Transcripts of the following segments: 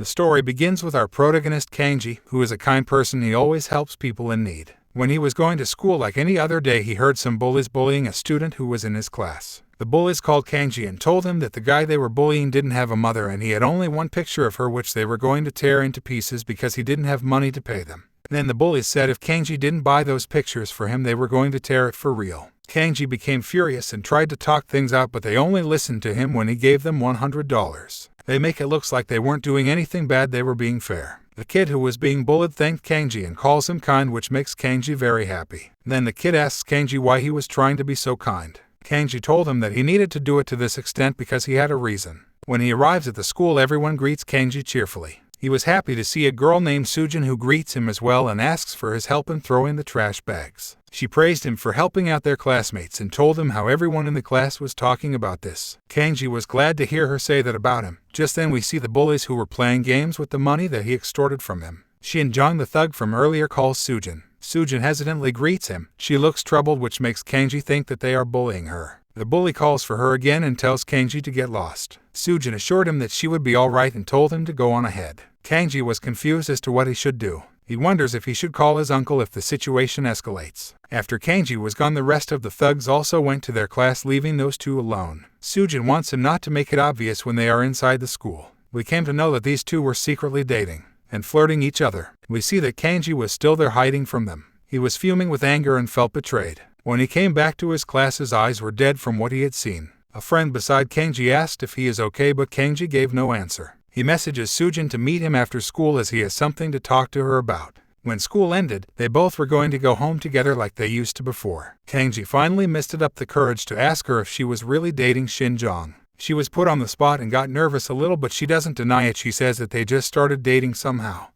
The story begins with our protagonist Kanji, who is a kind person. He always helps people in need. When he was going to school like any other day, he heard some bullies bullying a student who was in his class. The bullies called Kanji and told him that the guy they were bullying didn't have a mother and he had only one picture of her, which they were going to tear into pieces because he didn't have money to pay them. Then the bullies said if Kanji didn't buy those pictures for him, they were going to tear it for real. Kanji became furious and tried to talk things out, but they only listened to him when he gave them $100. They make it look like they weren't doing anything bad, they were being fair. The kid who was being bullied thanked Kanji and calls him kind, which makes Kanji very happy. Then the kid asks Kanji why he was trying to be so kind. Kanji told him that he needed to do it to this extent because he had a reason. When he arrives at the school, everyone greets Kanji cheerfully. He was happy to see a girl named Sujin who greets him as well and asks for his help in throwing the trash bags. She praised him for helping out their classmates and told him how everyone in the class was talking about this. Kanji was glad to hear her say that about him. Just then we see the bullies who were playing games with the money that he extorted from him. Shin-jong, the thug from earlier, calls Sujin. Sujin hesitantly greets him. She looks troubled, which makes Kanji think that they are bullying her. The bully calls for her again and tells Kanji to get lost. Sujin assured him that she would be alright and told him to go on ahead. Kanji was confused as to what he should do. He wonders if he should call his uncle if the situation escalates. After Kanji was gone, the rest of the thugs also went to their class, leaving those two alone. Sujin wants him not to make it obvious when they are inside the school. We came to know that these two were secretly dating and flirting each other. We see that Kanji was still there hiding from them. He was fuming with anger and felt betrayed. When he came back to his class, his eyes were dead from what he had seen. A friend beside Kanji asked if he is okay, but Kanji gave no answer. He messages Sujin to meet him after school as he has something to talk to her about. When school ended, they both were going to go home together like they used to before. Kanji finally mustered up the courage to ask her if she was really dating Shin-jong. She was put on the spot and got nervous a little, but she doesn't deny it. She says that they just started dating somehow,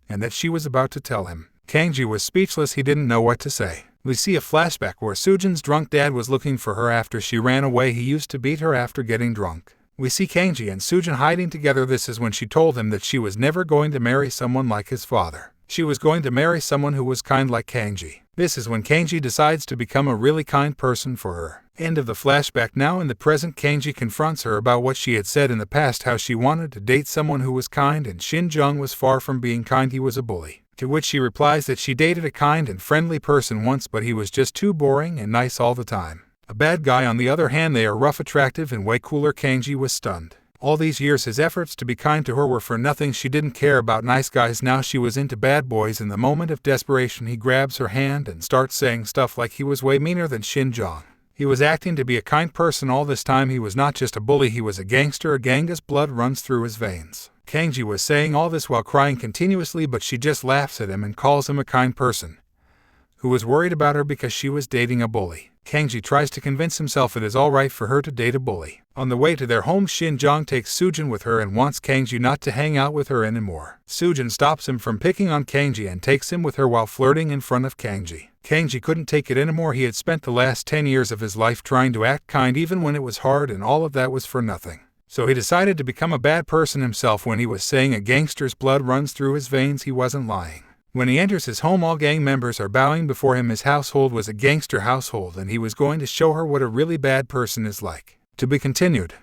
and that she was about to tell him. Kanji was speechless. He didn't know what to say. We see a flashback where Sujin's drunk dad was looking for her after she ran away. He used to beat her after getting drunk. We see Kanji and Sujin hiding together. This is when she told him that she was never going to marry someone like his father. She was going to marry someone who was kind like Kanji. This is when Kanji decides to become a really kind person for her. End of the flashback. Now in the present, Kanji confronts her about what she had said in the past, how she wanted to date someone who was kind and Shin-jong was far from being kind, he was a bully. To which she replies that she dated a kind and friendly person once, but he was just too boring and nice all the time. A bad guy, on the other hand, they are rough, attractive, and way cooler. Kanji was stunned. All these years his efforts to be kind to her were for nothing. She didn't care about nice guys. Now she was into bad boys. In the moment of desperation, he grabs her hand and starts saying stuff like he was way meaner than Shin-jong. He was acting to be a kind person all this time. He was not just a bully, he was a gangster. A gangster's blood runs through his veins. Kanji was saying all this while crying continuously, but she just laughs at him and calls him a kind person who was worried about her because she was dating a bully. Kanji tries to convince himself it is alright for her to date a bully. On the way to their home, Shin-jong takes Sujin with her and wants Kanji not to hang out with her anymore. Sujin stops him from picking on Kanji and takes him with her while flirting in front of Kanji. Kanji couldn't take it anymore. He had spent the last 10 years of his life trying to act kind even when it was hard, and all of that was for nothing. So he decided to become a bad person himself. When he was saying a gangster's blood runs through his veins, he wasn't lying. When he enters his home, all gang members are bowing before him. His household was a gangster household, and he was going to show her what a really bad person is like. To be continued.